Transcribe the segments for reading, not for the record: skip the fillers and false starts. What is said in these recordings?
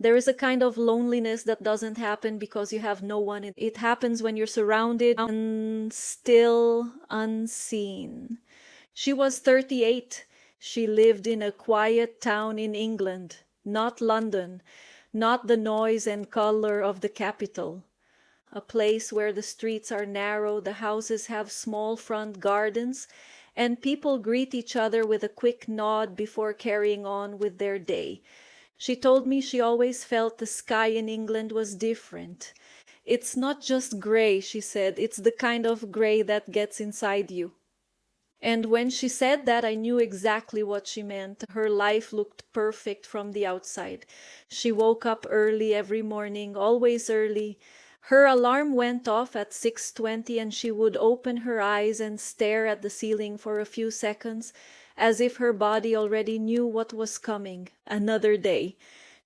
There is a kind of loneliness that doesn't happen because you have no one. It happens when you're surrounded and still unseen. She was 38. She lived in a quiet town in England, not London, not the noise and color of the capital. A place where the streets are narrow, the houses have small front gardens, and people greet each other with a quick nod before carrying on with their day. She told me she always felt the sky in England was different. It's not just gray, she said, it's the kind of gray that gets inside you. And when she said that, I knew exactly what she meant. Her life looked perfect from the outside. She woke up early every morning, always early. Her alarm went off at 6:20 and she would open her eyes and stare at the ceiling for a few seconds, as if her body already knew what was coming, another day.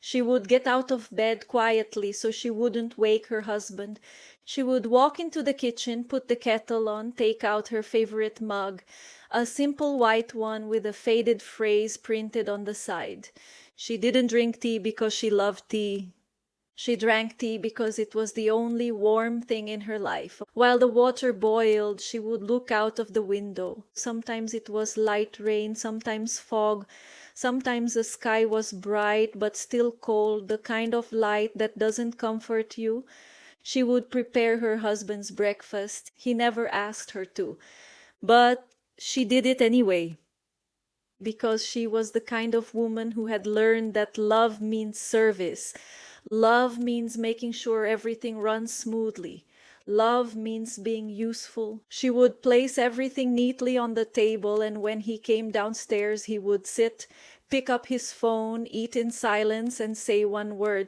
She would get out of bed quietly so she wouldn't wake her husband. She would walk into the kitchen, put the kettle on, take out her favorite mug, a simple white one with a faded phrase printed on the side. She didn't drink tea because she loved tea. She drank tea because it was the only warm thing in her life. While the water boiled, she would look out of the window. Sometimes it was light rain, sometimes fog, sometimes the sky was bright but still cold, the kind of light that doesn't comfort you. She would prepare her husband's breakfast. He never asked her to, but she did it anyway, because she was the kind of woman who had learned that love means service. Love means making sure everything runs smoothly. Love means being useful. She would place everything neatly on the table, and when he came downstairs, he would sit, pick up his phone, eat in silence, and say one word,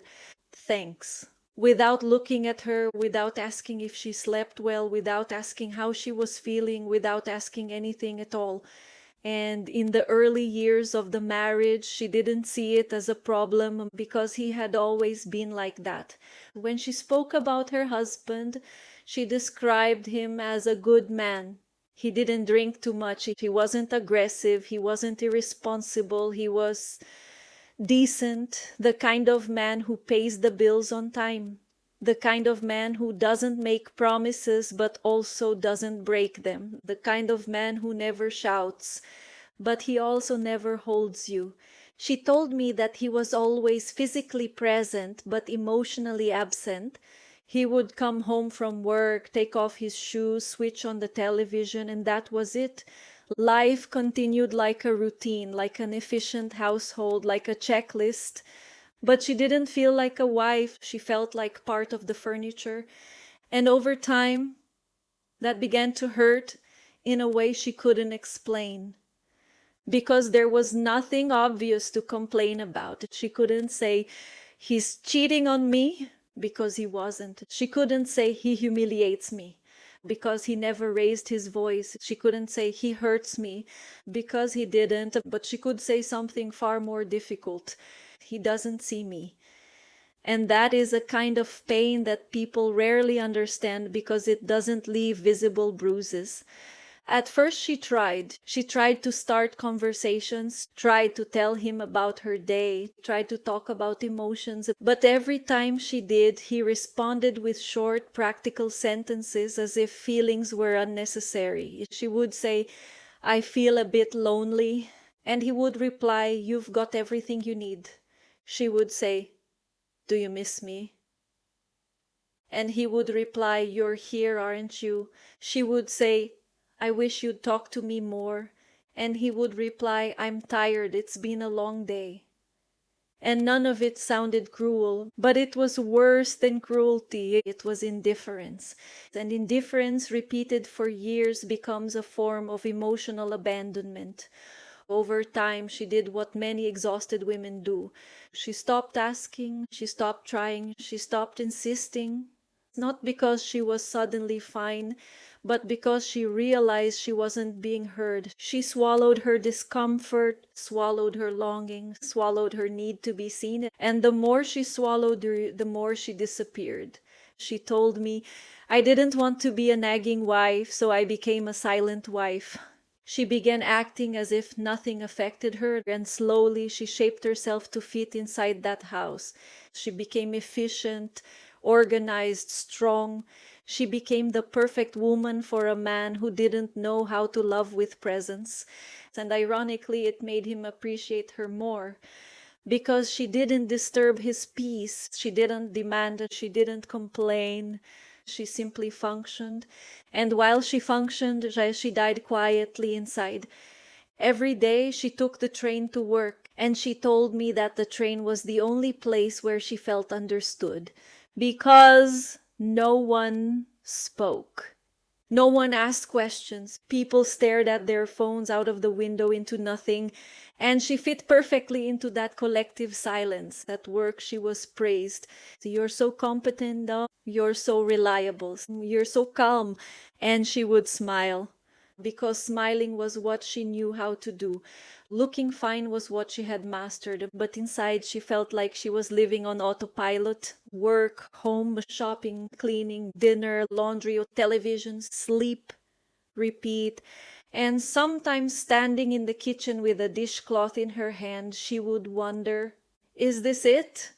"Thanks." Without looking at her, without asking if she slept well, without asking how she was feeling, without asking anything at all. And in the early years of the marriage, she didn't see it as a problem because he had always been like that. When she spoke about her husband, she described him as a good man. He didn't drink too much. He wasn't aggressive. He wasn't irresponsible. He was decent, the kind of man who pays the bills on time, the kind of man who doesn't make promises but also doesn't break them, the kind of man who never shouts, but he also never holds you. She told me that he was always physically present but emotionally absent. He would come home from work, take off his shoes, switch on the television, and that was it. Life continued like a routine, like an efficient household, like a checklist. But she didn't feel like a wife. She felt like part of the furniture. And over time, that began to hurt in a way she couldn't explain. Because there was nothing obvious to complain about. She couldn't say, "He's cheating on me," because he wasn't. She couldn't say, "He humiliates me," because he never raised his voice. She couldn't say, "He hurts me," because he didn't. But she could say something far more difficult. "He doesn't see me." And that is a kind of pain that people rarely understand because it doesn't leave visible bruises. At first she tried. She tried to start conversations, tried to tell him about her day, tried to talk about emotions. But every time she did, he responded with short, practical sentences as if feelings were unnecessary. She would say, "I feel a bit lonely." And he would reply, "You've got everything you need." She would say, "Do you miss me?" And he would reply, "You're here, aren't you?" She would say, "I wish you'd talk to me more." And he would reply, "I'm tired, it's been a long day." And none of it sounded cruel, but it was worse than cruelty. It was indifference. And indifference repeated for years becomes a form of emotional abandonment. Over time, she did what many exhausted women do. She stopped asking, she stopped trying, she stopped insisting. Not because she was suddenly fine, but because she realized she wasn't being heard. She swallowed her discomfort, swallowed her longing, swallowed her need to be seen, and the more she swallowed her, the more she disappeared. She told me, "I didn't want to be a nagging wife, so I became a silent wife." She began acting as if nothing affected her, and slowly she shaped herself to fit inside that house. She became efficient, organized, strong. She became the perfect woman for a man who didn't know how to love with presence. And ironically, it made him appreciate her more because she didn't disturb his peace. She didn't demand it. She didn't complain. She simply functioned. And while she functioned, she died quietly inside. Every day she took the train to work, and she told me that the train was the only place where she felt understood because no one spoke. No one asked questions. People stared at their phones out of the window into nothing, and she fit perfectly into that collective silence. At work, she was praised. You're so competent, though. You're so reliable. You're so calm. And she would smile because smiling was what she knew how to do. Looking fine was what she had mastered, but inside she felt like she was living on autopilot. Work, home, shopping, cleaning, dinner, laundry, television, sleep, repeat. And sometimes standing in the kitchen with a dishcloth in her hand, she would wonder, is this it?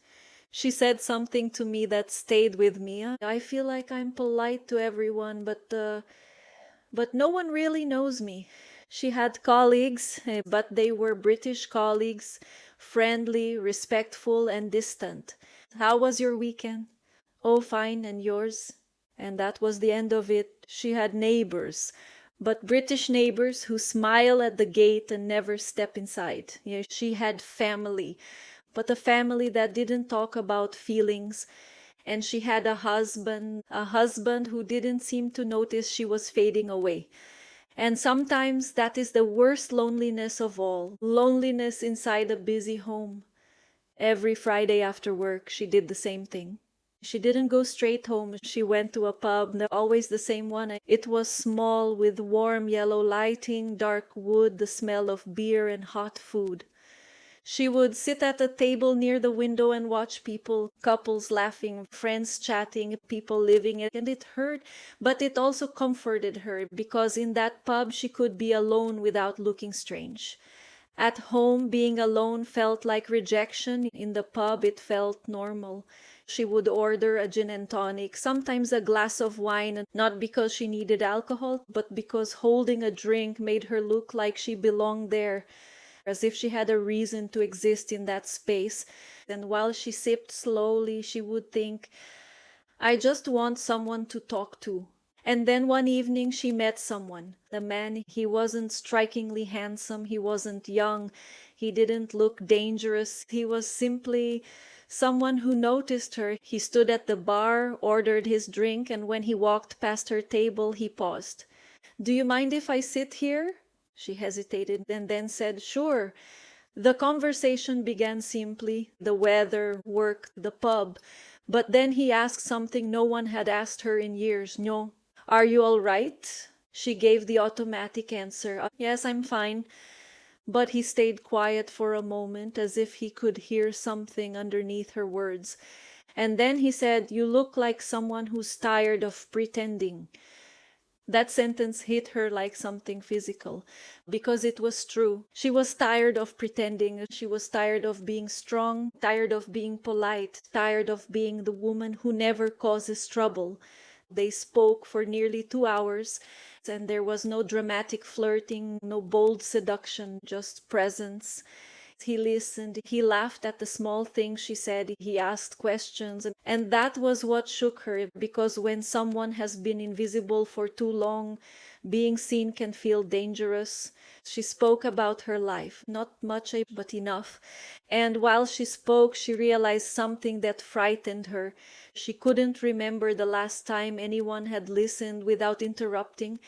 She said something to me that stayed with me. I feel like I'm polite to everyone, but no one really knows me. She had colleagues, but they were British colleagues, friendly, respectful, and distant. How was your weekend? Oh, fine, and yours? And that was the end of it. She had neighbors, but British neighbors who smile at the gate and never step inside. She had family, but a family that didn't talk about feelings. And she had a husband who didn't seem to notice she was fading away. And sometimes that is the worst loneliness of all, loneliness inside a busy home. Every Friday after work, she did the same thing. She didn't go straight home. She went to a pub, always the same one. It was small with warm yellow lighting, dark wood, the smell of beer and hot food. She would sit at a table near the window and watch people, couples laughing, friends chatting, people living it, and it hurt, but it also comforted her because in that pub she could be alone without looking strange. At home, being alone felt like rejection. In the pub, it felt normal. She would order a gin and tonic, sometimes a glass of wine, not because she needed alcohol, but because holding a drink made her look like she belonged there, as if she had a reason to exist in that space. And while she sipped slowly, she would think, I just want someone to talk to. And then one evening she met someone. The man, he wasn't strikingly handsome, he wasn't young, he didn't look dangerous. He was simply someone who noticed her. He stood at the bar, ordered his drink, and when he walked past her table, he paused. Do you mind if I sit here? She hesitated and then said, Sure. The conversation began simply, the weather, work, the pub. But then he asked something no one had asked her in years. No. Are you all right? She gave the automatic answer. Yes, I'm fine. But he stayed quiet for a moment as if he could hear something underneath her words. And then he said, You look like someone who's tired of pretending. That sentence hit her like something physical, because it was true. She was tired of pretending. She was tired of being strong, tired of being polite, tired of being the woman who never causes trouble. They spoke for nearly 2 hours, and there was no dramatic flirting, no bold seduction, just presence. He listened, he laughed at the small things she said, he asked questions, and that was what shook her, because when someone has been invisible for too long, being seen can feel dangerous. She spoke about her life, not much, but enough. And while she spoke, she realized something that frightened her. She couldn't remember the last time anyone had listened without interrupting.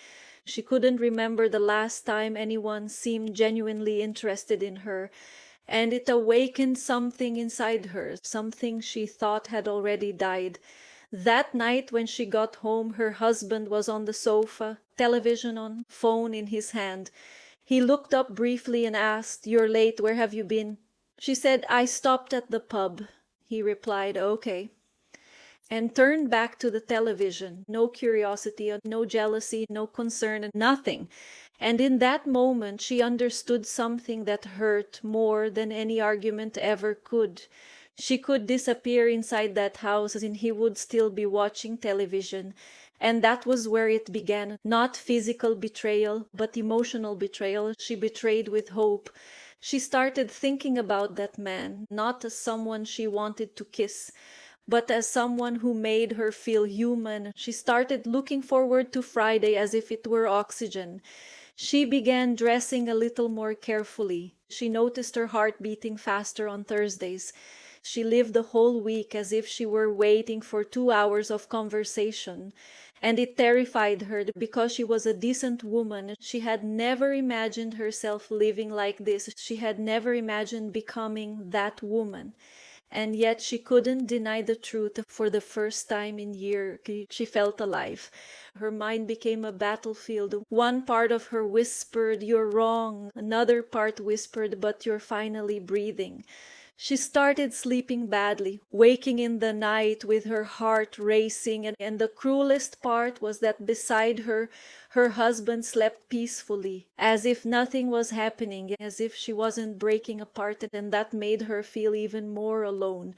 She couldn't remember the last time anyone seemed genuinely interested in her. And it awakened something inside her, something she thought had already died. That night when she got home, her husband was on the sofa, television on, phone in his hand. He looked up briefly and asked, You're late, where have you been? She said, I stopped at the pub. He replied, Okay. and turned back to the television. No curiosity, no jealousy, no concern, nothing. And in that moment, she understood something that hurt more than any argument ever could. She could disappear inside that house and he would still be watching television. And that was where it began. Not physical betrayal, but emotional betrayal. She betrayed with hope. She started thinking about that man, not as someone she wanted to kiss, but as someone who made her feel human. She started looking forward to Friday as if it were oxygen. She began dressing a little more carefully. She noticed her heart beating faster on Thursdays. She lived the whole week as if she were waiting for 2 hours of conversation. And it terrified her because she was a decent woman. She had never imagined herself living like this. She had never imagined becoming that woman. And yet she couldn't deny the truth. For the first time in years, she felt alive. Her mind became a battlefield. One part of her whispered, "You're wrong." Another part whispered, "But you're finally breathing." She started sleeping badly, waking in the night with her heart racing, and the cruelest part was that beside her, her husband slept peacefully, as if nothing was happening, as if she wasn't breaking apart, and that made her feel even more alone.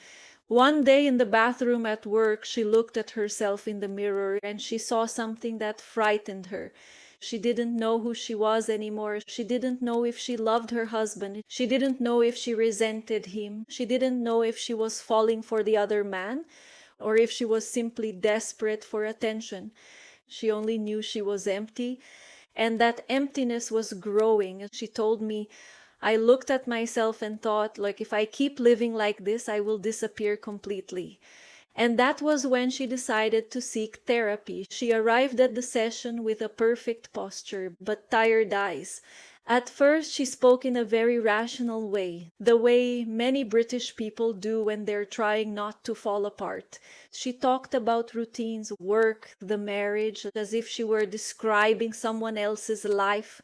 One day in the bathroom at work, she looked at herself in the mirror and she saw something that frightened her. She didn't know who she was anymore. She didn't know if she loved her husband. She didn't know if she resented him. She didn't know if she was falling for the other man or if she was simply desperate for attention. She only knew she was empty, and that emptiness was growing. She told me, "I looked at myself and thought, like, if I keep living like this, I will disappear completely." And that was when she decided to seek therapy. She arrived at the session with a perfect posture, but tired eyes. At first, she spoke in a very rational way, the way many British people do when they're trying not to fall apart. She talked about routines, work, the marriage, as if she were describing someone else's life.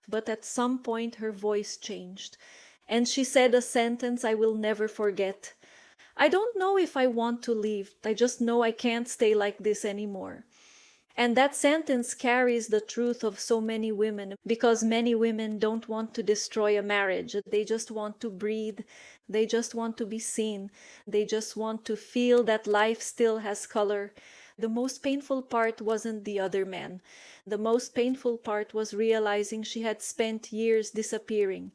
But at some point, her voice changed, and she said a sentence I will never forget. "I don't know if I want to leave. I just know I can't stay like this anymore." And that sentence carries the truth of so many women, because many women don't want to destroy a marriage. They just want to breathe. They just want to be seen. They just want to feel that life still has color. The most painful part wasn't the other man. The most painful part was realizing she had spent years disappearing.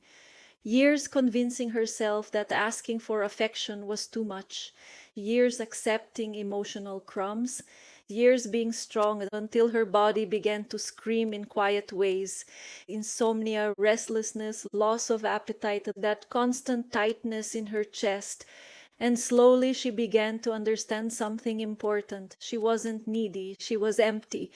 Years convincing herself that asking for affection was too much. Years accepting emotional crumbs. Years being strong until her body began to scream in quiet ways. Insomnia, restlessness, loss of appetite, that constant tightness in her chest. And slowly she began to understand something important. She wasn't needy, she was empty.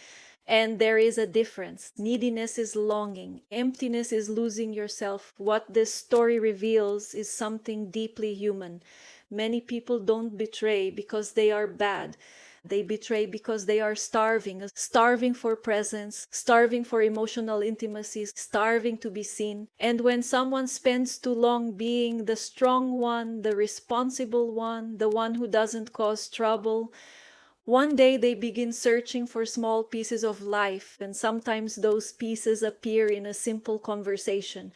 And there is a difference. Neediness is longing. Emptiness is losing yourself. What this story reveals is something deeply human. Many people don't betray because they are bad. They betray because they are starving for presence, starving for emotional intimacy, starving to be seen. And when someone spends too long being the strong one, the responsible one, the one who doesn't cause trouble, one day they begin searching for small pieces of life, and sometimes those pieces appear in a simple conversation,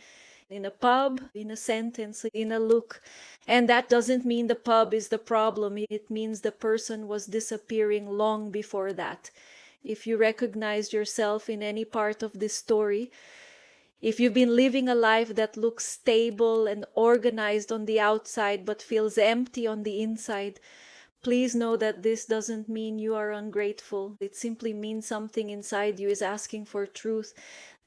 in a pub, in a sentence, in a look. And that doesn't mean the pub is the problem. It means the person was disappearing long before that. If you recognize yourself in any part of this story, if you've been living a life that looks stable and organized on the outside but feels empty on the inside, please know that this doesn't mean you are ungrateful. It simply means something inside you is asking for truth.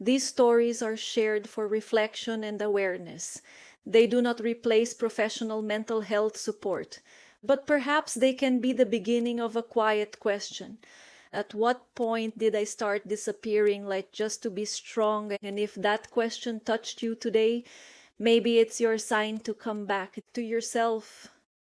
These stories are shared for reflection and awareness. They do not replace professional mental health support, but perhaps they can be the beginning of a quiet question. At what point did I start disappearing, like just to be strong? And if that question touched you today, maybe it's your sign to come back to yourself,